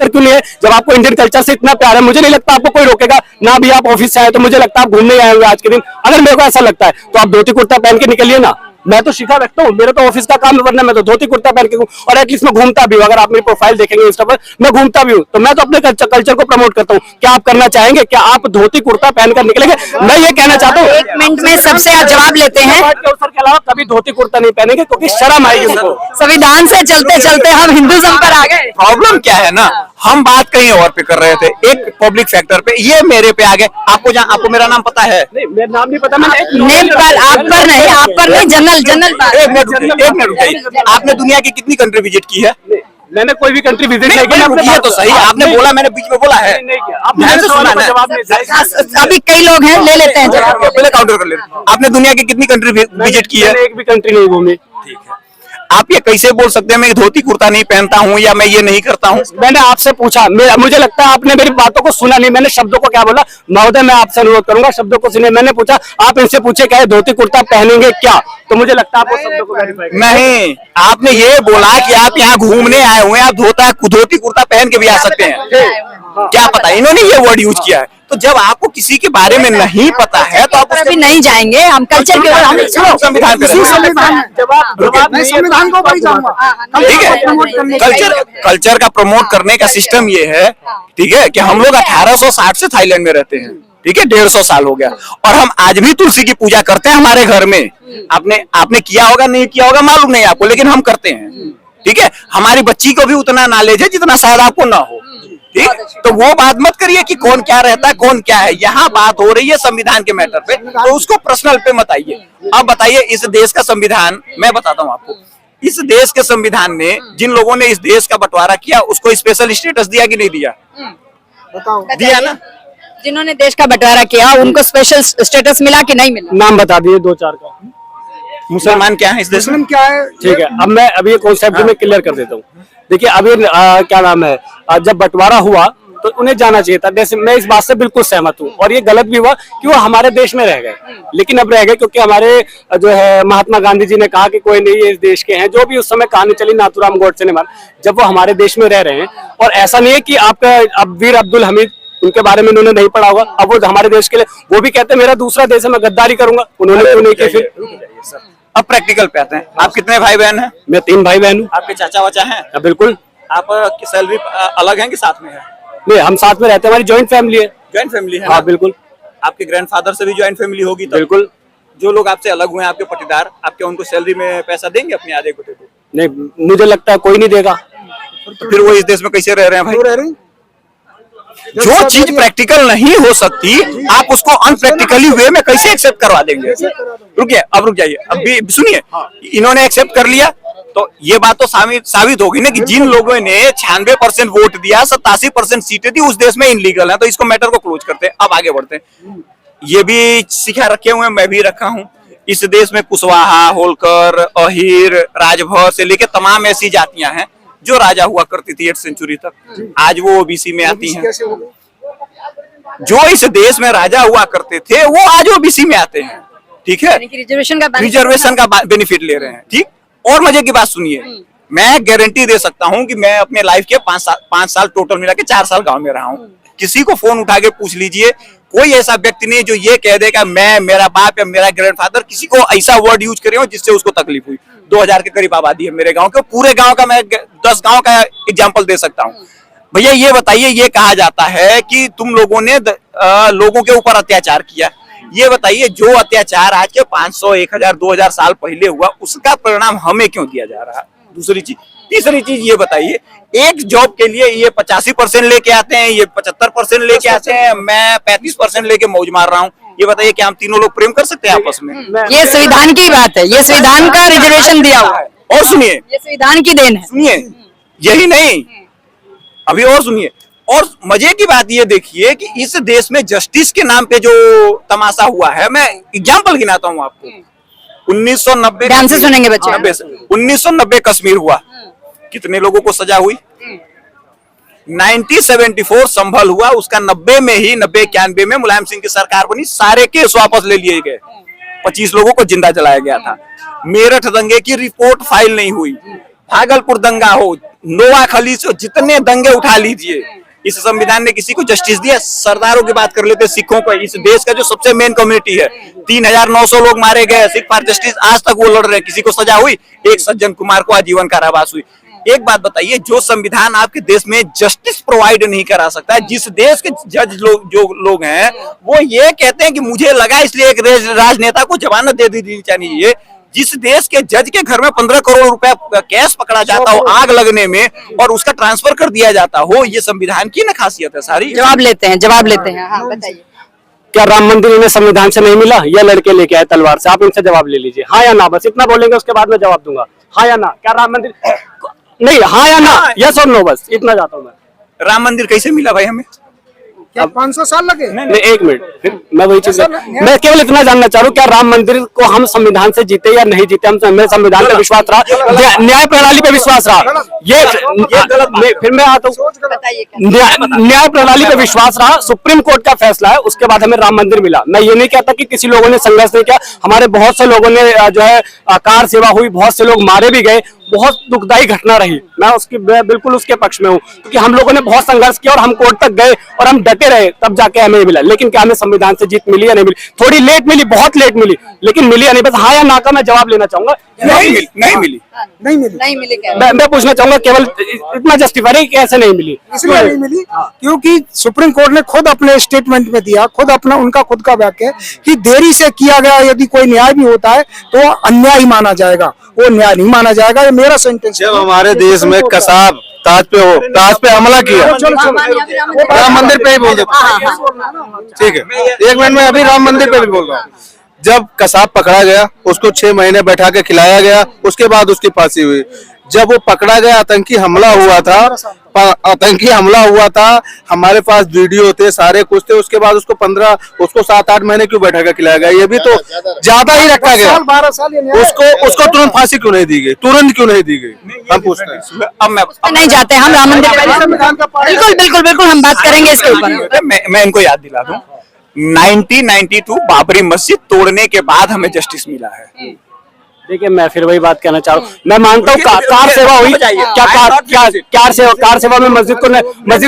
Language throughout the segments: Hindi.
क्यों नहीं है? जब आपको इंडियन कल्चर से इतना प्यार है, मुझे नहीं लगता आपको कोई रोकेगा ना। भी आप ऑफिस से आए तो मुझे लगता है आप घूमने आए हुए आज के दिन। अगर मेरे को ऐसा लगता है तो आप धोती कुर्ता पहन के निकलिए ना। मैं तो शिखा रखता हूँ, मेरा तो ऑफिस का काम है, वरना मैं तो धोती कुर्ता पहन के हूँ। और एटलीस्ट मैं घूमता भी हूँ। अगर आप मेरी प्रोफाइल देखेंगे इंस्टा पर, मैं घूमता भी हूँ। तो मैं तो अपने कल्चर को प्रमोट करता हूँ। क्या आप करना चाहेंगे? क्या आप धोती कुर्ता पहनकर निकलेंगे? मैं ये कहना चाहता हूँ। 1 मिनट में सबसे जवाब लेते हैं। के अवसर के अलावा कभी धोती कुर्ता नहीं पहनेंगे, क्योंकि शर्म आएगी उनको। संविधान से चलते चलते हम हिंदुज्म पर आ गए। प्रॉब्लम क्या है ना, हम बात कहीं और पे कर रहे थे, एक पब्लिक फैक्टर पे, ये मेरे पे आ गए। आपको मेरा नाम पता है? नहीं, मेरा नाम नहीं पता। नेम पर आप पर नहीं, जनरल एक मिनट रुकिए। आपने दुनिया की कितनी कंट्री विजिट की है? मैंने कोई भी कंट्री विजिट नहीं की। ये तो सही, आपने बोला, मैंने बीच में बोला है। ध्यान से सुना है। अभी कई लोग हैं, ले लेते हैं जवाब। पहले काउंटर कर लेते। आपने दुनिया की कितनी कंट्री विजिट की है? एक भी कंट्री नहीं घूमी। ठीक है, आप ये कैसे बोल सकते हैं मैं धोती कुर्ता नहीं पहनता हूँ या मैं ये नहीं करता हूँ? मैंने आपसे पूछा, मुझे लगता है आपने मेरी बातों को सुना नहीं। मैंने शब्दों को क्या बोला? महोदय, मैं आपसे अनुरोध करूंगा शब्दों को सुनिए। मैंने पूछा, आप इनसे पूछे क्या धोती कुर्ता पहनेंगे क्या? तो मुझे लगता है आप शब्दों को वेरीफाई नहीं, आपने ये बोला कि आप यहाँ घूमने आए हुए हैं, आप धोती कुर्ता पहन के भी आ सकते हैं। क्या पता, इन्होंने ये वर्ड यूज किया है। तो जब आपको किसी के बारे में नहीं पता है तो आप अभी नहीं जाएंगे, हम कल्चर के संविधान पे संविधान को बढ़ी जाऊंगा। ठीक है, कल्चर का प्रमोट करने का सिस्टम ये है, ठीक है, कि हम लोग 1860 से थाईलैंड में रहते हैं। ठीक है, 150 साल हो गया और हम आज भी तुलसी की पूजा करते हैं हमारे घर में। आपने किया होगा, नहीं किया होगा मालूम नहीं आपको, लेकिन हम करते हैं। ठीक है, हमारी बच्ची को भी उतना नॉलेज है जितना शायद आपको ना हो। ठीक, तो वो बात मत करिए कि कौन क्या रहता है, कौन क्या है। यहाँ बात हो रही है संविधान के मैटर पे, तो उसको पर्सनल पे मत आइए। अब बताइए, इस देश का संविधान, मैं बताता हूँ आपको, इस देश के संविधान ने जिन लोगों ने इस देश का बंटवारा किया उसको स्पेशल स्टेटस दिया कि नहीं दिया? दिया ना। जिन्होंने देश का बंटवारा किया उनको स्पेशल स्टेटस मिला कि नहीं मिला? नाम बता दिए 2-4 का। मुसलमान क्या है इस देश में? क्या है? ठीक है, अब मैं अभी कॉन्सेप्ट में क्लियर कर देता हूँ। देखिए, अभी क्या नाम है, जब बंटवारा हुआ तो उन्हें जाना चाहिए था। जैसे मैं इस बात से बिल्कुल सहमत हूँ और ये गलत भी हुआ कि वो हमारे देश में रह गए। लेकिन अब रह गए क्योंकि हमारे जो है महात्मा गांधी जी ने कहा कि कोई नहीं, ये इस देश के हैं। जो भी उस समय कहानी चली नाथूराम गोडसे ने मारा, जब वो हमारे देश में रह रहे हैं। और ऐसा नहीं है कि आपका अब वीर अब्दुल हमीद, उनके बारे में उन्होंने नहीं पढ़ा होगा। अब वो हमारे देश के लिए, वो भी कहते हैं मेरा दूसरा देश है, मैं गद्दारी करूंगा। उन्होंने क्यों नहीं किया? फिर अब प्रैक्टिकल पे आते हैं। आप कितने भाई बहन हैं? मैं 3 भाई बहन हूँ। आपके चाचा वाचा हैं? बिल्कुल। आपकी सैलरी अलग है कि साथ में है? नहीं, हम साथ में रहते हैं, हमारी ज्वाइंट फैमिली है। ज्वाइंट फैमिली है? हाँ बिल्कुल। आपके ग्रैंडफादर से भी ज्वाइंट फैमिली होगी तो? बिल्कुल। जो लोग आपसे अलग हुए हैं, आपके पटीदार, आपके उनको सैलरी में पैसा देंगे अपने आधे को? नहीं, मुझे लगता है कोई नहीं देगा। तो फिर वो इस देश में कैसे रह रहे हैं भाई? जो चीज प्रैक्टिकल नहीं हो सकती, आप उसको अनप्रैक्टिकली वे में कैसे एक्सेप्ट करवा देंगे? रुकिए, अब रुक जाइए, अब भी सुनिए। इन्होंने एक्सेप्ट कर लिया तो ये बात तो साबित होगी ना कि जिन लोगों ने 96% वोट दिया, 87% सीटें दी, उस देश में इनलीगल है। तो इसको मैटर को क्लोज करते हैं। अब आगे बढ़ते हैं। ये भी सिखा रखे हुए, मैं भी रखा हूँ। इस देश में कुशवाहा, होलकर, अहिर, राजभर से लेकर तमाम ऐसी जातियां हैं जो राजा हुआ करती थी 8th सेंचुरी तक। आज वो ओबीसी में आती हैं। जो इस देश में राजा हुआ करते थे वो आज ओबीसी में आते हैं। ठीक है, रिजर्वेशन का बेनिफिट ले रहे हैं। ठीक, और मजे की बात सुनिए, मैं गारंटी दे सकता हूं कि मैं अपने लाइफ के 5 साल टोटल मिला के 4 साल गांव में रहा हूं। किसी को फोन उठा के पूछ लीजिए, कोई ऐसा व्यक्ति नहीं जो ये कह देगा मैं, मेरा बाप या मेरा ग्रैंडफादर किसी को ऐसा वर्ड यूज करे हो जिससे उसको तकलीफ हुई। 2000 के करीब आबादी है मेरे गांव के। पूरे गांव का मैं 10 गांव का एग्जांपल दे सकता हूं। भैया ये बताइए, ये कहा जाता है कि तुम लोगों ने लोगों के ऊपर अत्याचार किया। ये बताइए, जो अत्याचार आज के 500, 1000, 2000 साल पहले हुआ, उसका परिणाम हमें क्यों दिया जा रहा है? दूसरी चीज। तीसरी चीज ये बताइए, एक जॉब के लिए ये 85% लेके आते हैं, ये 75% लेके आते हैं, मैं 35% लेके मौज मार रहा हूँ। ये बताइए, क्या हम तीनों लोग प्रेम कर सकते हैं आपस में? ये संविधान की बात है, ये संविधान का रिजर्वेशन दिया हुआ है। और सुनिए, ये संविधान की देन है। सुनिए, यही नहीं, अभी और सुनिए। और मजे की बात ये देखिए कि इस देश में जस्टिस के नाम पे जो तमाशा हुआ है, मैं एग्जाम्पल गिनाता हूँ आपको। 1990 ध्यान से सुनेंगे बच्चे। 1990 कश्मीर हुआ, कितने लोगों को सजा हुई? 1974 संभल हुआ, उसका 90 में ही 90-91 में मुलायम सिंह की सरकार बनी, सारे केस वापस ले लिए गए, 25 लोगों को जिंदा जलाया गया था। मेरठ दंगे की रिपोर्ट फाइल नहीं हुई, भागलपुर दंगा हो, नोआ खली से जितने दंगे उठा लीजिए, इस संविधान ने किसी को जस्टिस दिया? सरदारों की बात कर लेते, सिखों को, इस देश का जो सबसे मेन कम्युनिटी है, 3900 लोग मारे गए सिख फॉर जस्टिस, आज तक वो लड़ रहे हैं, किसी को सजा हुई? एक सज्जन कुमार को आजीवन कारावास हुई। एक बात बताइए, जो संविधान आपके देश में जस्टिस प्रोवाइड नहीं करा सकता है, जिस देश के जज लोग जो लोग हैं वो ये कहते हैं कि मुझे लगा इसलिए एक राजनेता को जमानत दे दी चाहिए, जिस देश के जज के घर में 15 करोड़ रुपया कैश पकड़ा जाता हो आग लगने में और उसका ट्रांसफर कर दिया जाता हो, ये संविधान की ना खासियत है सारी। जवाब लेते हैं। हाँ बताइए। क्या राम मंदिर इन्हें संविधान से नहीं मिला? या लड़के लेके आए तलवार से? आप इनसे जवाब ले लीजिए, हाँ या ना, बस इतना बोलेंगे उसके बाद मैं जवाब दूंगा, हाँ या ना। क्या राम मंदिर नहीं, हाँ या ना, यस और नो, बस इतना चाहता हूँ मैं। राम मंदिर कैसे मिला भाई हमें? क्या 500 साल लगे? नहीं, एक मिनट, फिर मैं वही चीज, मैं केवल इतना जानना चाह रहा हूँ, क्या राम मंदिर को हम संविधान से जीते या नहीं जीते? हम मेरे संविधान पे विश्वास रहा, न्याय प्रणाली पे विश्वास रहा, ये फिर मैं आता हूँ, न्याय प्रणाली पे विश्वास रहा, सुप्रीम कोर्ट का फैसला है, उसके बाद हमें राम मंदिर मिला। मैं ये नहीं कहता कि किसी लोगों ने संघर्ष नहीं किया, हमारे बहुत से लोगों ने जो है कार सेवा हुई, बहुत से लोग मारे भी गए, बहुत दुखदायी घटना रही, मैं बिल्कुल उसके पक्ष में हूँ, क्योंकि हम लोगों ने बहुत संघर्ष किया और हम कोर्ट तक गए और हम डटे रहे, तब जाके हमें मिला। लेकिन क्या हमें संविधान से जीत मिली या नहीं मिली? थोड़ी लेट मिली, बहुत लेट मिली, लेकिन मिली या नहीं, बस हाँ या ना का मैं जवाब लेना चाहूंगा। नहीं मिली। मैं पूछना चाहूंगा केवल इतना जस्टिफाई कैसे नहीं मिली? इसलिए नहीं मिली क्योंकि सुप्रीम कोर्ट ने खुद अपने स्टेटमेंट में दिया, खुद अपना उनका खुद का वाक्य कि देरी से किया गया यदि कोई न्याय भी होता है तो अन्याय माना जाएगा, वो न्याय नहीं माना जाएगा। ये मेरा सेंटेंस। जब हमारे देश में कसाब ताज पे हमला किया, राम मंदिर पे ही बोल देता, ठीक है, एक मिनट में अभी राम मंदिर पे भी बोल रहा हूँ। जब कसाब पकड़ा गया, उसको 6 महीने बैठा के खिलाया गया, उसके बाद उसकी फांसी हुई। जब वो पकड़ा गया, आतंकी हमला हुआ था, हमारे पास वीडियो थे, सारे कुछ थे, उसके बाद उसको 7-8 महीने क्यों बैठा के खिलाया गया? ये भी तो ज्यादा ही रखा गया। 12 साल उसको तुरंत फांसी क्यों नहीं दी गई? तुरंत क्यों नहीं दी गई? हम पूछते हैं। अब नहीं जाते हम राम मंदिर, बिल्कुल हम बात करेंगे इसके ऊपर। मैं इनको याद दिला दूं, 1992 बाबरी मस्जिद तोड़ने के बाद हमें जस्टिस मिला है। देखिए, मैं फिर वही बात कहना चाह रहा हूँ, मैं मानता हूँ कार सेवा हुई, क्या कार सेवा में मस्जिद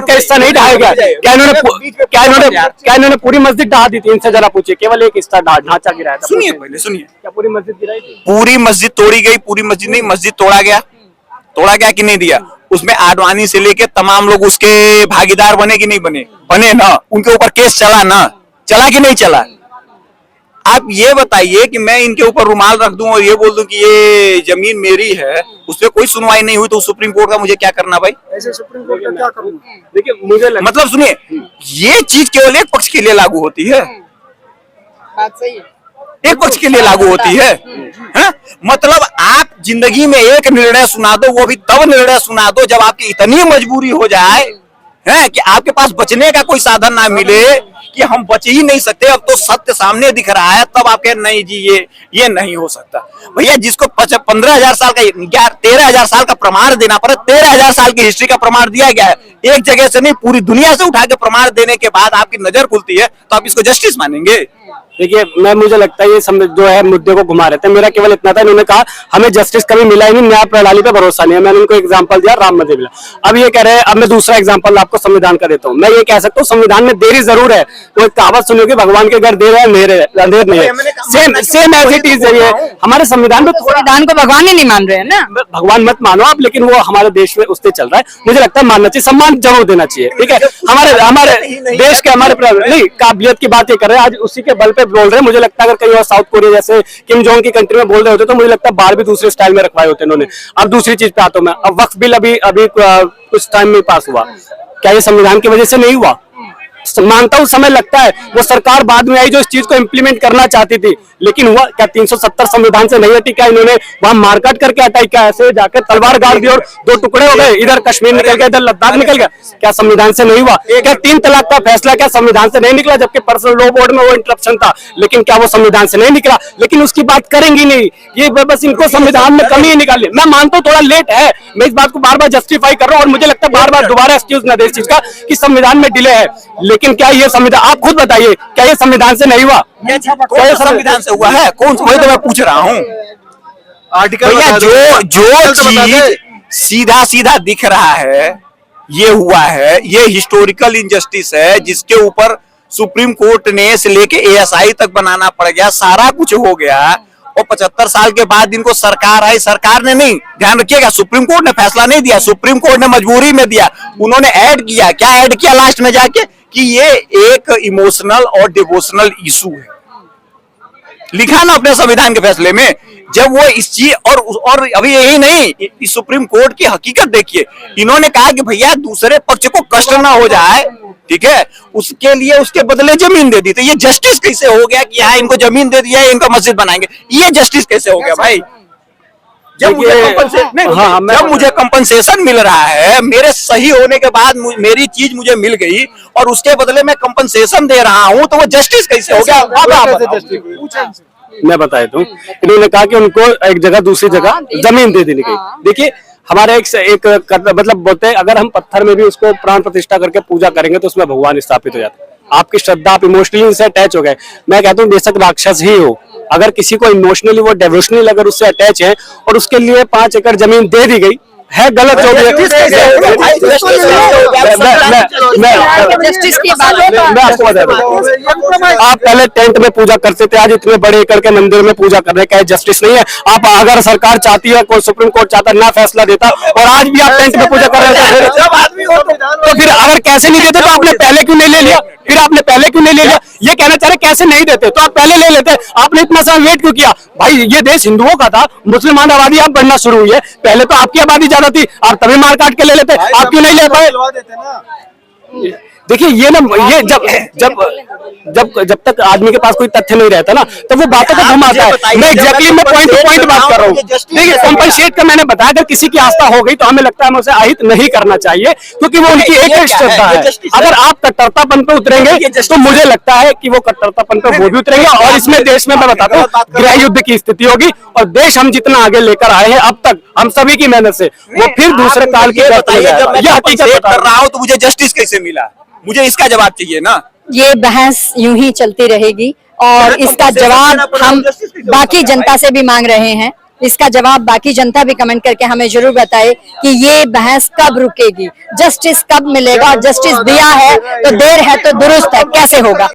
का हिस्सा नहीं ढाया गया? क्या इन्होंने पूरी मस्जिद ढा दी थी? इनसे जरा पूछिए, केवल एक हिस्सा ढांचा गिराया था। सुनिए पहले, सुनिए, क्या पूरी मस्जिद गिराई थी? पूरी मस्जिद तोड़ी गई? पूरी मस्जिद नहीं, मस्जिद तोड़ा गया कि नहीं दिया? उसमें आडवाणी से लेके तमाम लोग उसके भागीदार बने कि नहीं बने ना? उनके ऊपर केस चला कि नहीं चला? आप ये बताइए कि मैं इनके ऊपर रुमाल रख दूं और ये बोल दूं कि ये जमीन मेरी है, उसपे कोई सुनवाई नहीं हुई तो सुप्रीम कोर्ट का मुझे क्या करना भाई? ऐसे सुप्रीम कोर्ट का क्या करूंगा? देखिए, मुझे मतलब सुनिए, ये चीज केवल एक पक्ष के लिए लागू होती है, बात सही है, एक पक्ष के लिए लागू होती है, मतलब आप जिंदगी में एक निर्णय सुना दो, वो भी तब निर्णय सुना दो जब आपकी इतनी मजबूरी हो जाए है कि आपके पास बचने का कोई साधन ना मिले, कि हम बच ही नहीं सकते, अब तो सत्य सामने दिख रहा है, तब आप कह नहीं जी ये नहीं हो सकता। भैया, जिसको 15,000 साल का 13,000 साल का प्रमाण देना पड़ा, 13,000 साल की हिस्ट्री का प्रमाण दिया गया है, एक जगह से नहीं पूरी दुनिया से उठा के प्रमाण देने के बाद आपकी नजर खुलती है, तो आप इसको जस्टिस मानेंगे? देखिए, मुझे लगता है ये जो है मुद्दे को घुमा रहे थे। मेरा केवल इतना था, इन्होंने कहा हमें जस्टिस कभी मिला ही नहीं, न्याय प्रणाली पे भरोसा नहीं है। मैंने उनको एग्जांपल दिया, राम मंदिर मिला। अब ये कह रहे हैं, अब मैं दूसरा एग्जांपल आपको संविधान का देता हूँ। मैं ये कह सकता हूँ, संविधान में देरी जरूर है। कोई कहावत सुनियोगे, भगवान के घर देर है अंधेर नहीं है, सेम एज इट इज है। हमारे संविधान में संविधान को भगवान ही नहीं मान रहे हैं ना? भगवान मत मानो आप, लेकिन वो हमारे देश में उससे चल रहा है। मुझे लगता है मानना चाहिए, सम्मान जरूर देना चाहिए, ठीक है। हमारे देश के नहीं काबिलियत की बात ये कर रहे हैं, आज उसी के बल पे बोल रहे हैं। मुझे लगता है अगर कहीं और साउथ कोरिया जैसे किम जोंग की कंट्री में बोल रहे होते तो मुझे लगता है बाहर भी दूसरे स्टाइल में रखवाए होते इन्होंने। अब दूसरी चीज पे आता हूं मैं, अब वक्फ बिल अभी कुछ टाइम में पास हुआ, क्या ये संविधान की वजह से नहीं हुआ? मानता हूं समय लगता है, वो सरकार बाद में आई जो इस चीज को इम्प्लीमेंट करना चाहती थी, लेकिन हुआ क्या? 370 संविधान से नहीं हटी क्या? इन्होंने वहां मारकाट करके हटाई क्या? ऐसे जाकर तलवार गाड़ दी और 2 टुकड़े हो गए, इधर कश्मीर निकल गया, इधर लद्दाख निकल गया, क्या संविधान से नहीं हुआ? क्या 3 तलाक का फैसला क्या संविधान से नहीं निकला? जबकि पर्सनल लॉ बोर्ड में वो इंटरप्शन था, लेकिन क्या वो संविधान से नहीं निकला? लेकिन उसकी बात करेंगी नहीं, ये बस इनको संविधान में कमी ही निकाली। मैं मानता हूँ थोड़ा लेट है, मैं इस बात को बार बार जस्टिफाई कर रहा हूँ और मुझे लगता है बार बार दोबारा एक्सक्यूज ना दे इस चीज का कि संविधान में डिले है, लेकिन क्या ये संविधान, आप खुद बताइए, क्या ये संविधान से नहीं हुआ? कौन संविधान से हुआ है? कौन? वही तो मैं पूछ रहा हूँ। आर्टिकल सीधा सीधा दिख रहा है, ये हुआ है, ये हिस्टोरिकल इनजस्टिस है जिसके ऊपर सुप्रीम कोर्ट ने से लेके एएसआई तक बनाना पड़ गया, सारा कुछ हो गया। और 75 साल के बाद इनको सरकार आई, सरकार ने नहीं, ध्यान रखिएगा, सुप्रीम कोर्ट ने फैसला नहीं दिया, सुप्रीम कोर्ट ने मजबूरी में दिया। उन्होंने ऐड किया, क्या ऐड किया लास्ट में जाके, कि ये एक इमोशनल और डिवोशनल इशू है, लिखा ना अपने संविधान के फैसले में। जब वो इस चीज और अभी यही नहीं, इस सुप्रीम कोर्ट की हकीकत देखिए, इन्होंने कहा कि भैया दूसरे पक्ष को कष्ट ना हो जाए, ठीक है, उसके लिए उसके बदले जमीन दे दी। तो ये जस्टिस कैसे हो गया कि यहाँ इनको जमीन दे दिया, इनको मस्जिद बनाएंगे, ये जस्टिस कैसे हो गया भाई? जब मुझे कंपनसेशन मिल रहा है, मेरे सही होने के बाद मेरी चीज मुझे मिल गई और उसके बदले मैं कंपनसेशन दे रहा हूं, तो वो जस्टिस कैसे हो गया? मैं बता देता हूँ, इन्होंने कहा कि उनको एक जगह दूसरी जगह जमीन दे देनी गई। देखिए हमारा एक मतलब बोलते हैं, अगर हम पत्थर में भी उसको प्राण प्रतिष्ठा करके पूजा करेंगे तो उसमें भगवान स्थापित हो जाता है। आपकी श्रद्धा, आप इमोशनली उनसे अटैच हो गए। मैं कहता हूँ बेशक राक्षस ही हो, अगर किसी को इमोशनली वो डिवोशनली अगर उससे अटैच है और उसके लिए 5 एकड़ जमीन दे दी गई है, गलत जो भी है। जस्टिस की बात है, मैं आपको बता दूं, आप पहले टेंट में पूजा करते थे, आज इतने बड़े एकड़ के मंदिर में पूजा कर रहे हैं, क्या जस्टिस नहीं है? आप अगर सरकार चाहती है, कोई सुप्रीम कोर्ट चाहता ना फैसला देता और आज भी आप टेंट में पूजा कर रहे हैं, तो फिर अगर कैसे नहीं देते तो आपने पहले क्यों नहीं ले लिया? फिर आपने पहले क्यों नहीं ले लिया? ये कहना चाह रहे कैसे नहीं देते तो आप पहले ले लेते, आपने इतना साल वेट क्यों किया? भाई ये देश हिंदुओं का था, मुसलमान आबादी अब बढ़ना शुरू हुई है, पहले तो आपकी आबादी ज्यादा थी, आप तभी मार काट के ले लेते, आप क्यों नहीं ले पाए? देखिए ये ना, ये जब तक आदमी के पास कोई तथ्य नहीं रहता ना, तो वो बातों को घुमाता है। मैं एग्जैक्टली मैं पॉइंट टू पॉइंट बात कर रहा हूँ। देखिए कंपनसेट का मैंने बताया, अगर किसी की आस्था हो गई तो हमें लगता है हमें उसे आहित नहीं करना चाहिए, क्योंकि वो उनकी एक श्रद्धा है। अगर आप कट्टरतापन पे उतरेंगे तो मुझे लगता है कि वो कट्टरतापन पे वो भी उतरेंगे, और इसमें देश में मैं बताता हूँ गृह युद्ध की स्थिति होगी, और देश हम जितना आगे लेकर आए हैं अब तक हम सभी की मेहनत से, वो फिर दूसरे काल की हकीकत कर रहा हूँ, तो मुझे जस्टिस कैसे मिला? मुझे इसका जवाब चाहिए ना। ये बहस यूं ही चलती रहेगी और इसका जवाब हम बाकी जनता से भी मांग रहे हैं। इसका जवाब बाकी जनता भी कमेंट करके हमें जरूर बताए कि ये बहस कब रुकेगी, जस्टिस कब मिलेगा। जस्टिस दिया है तो देर है तो दुरुस्त है, कैसे होगा?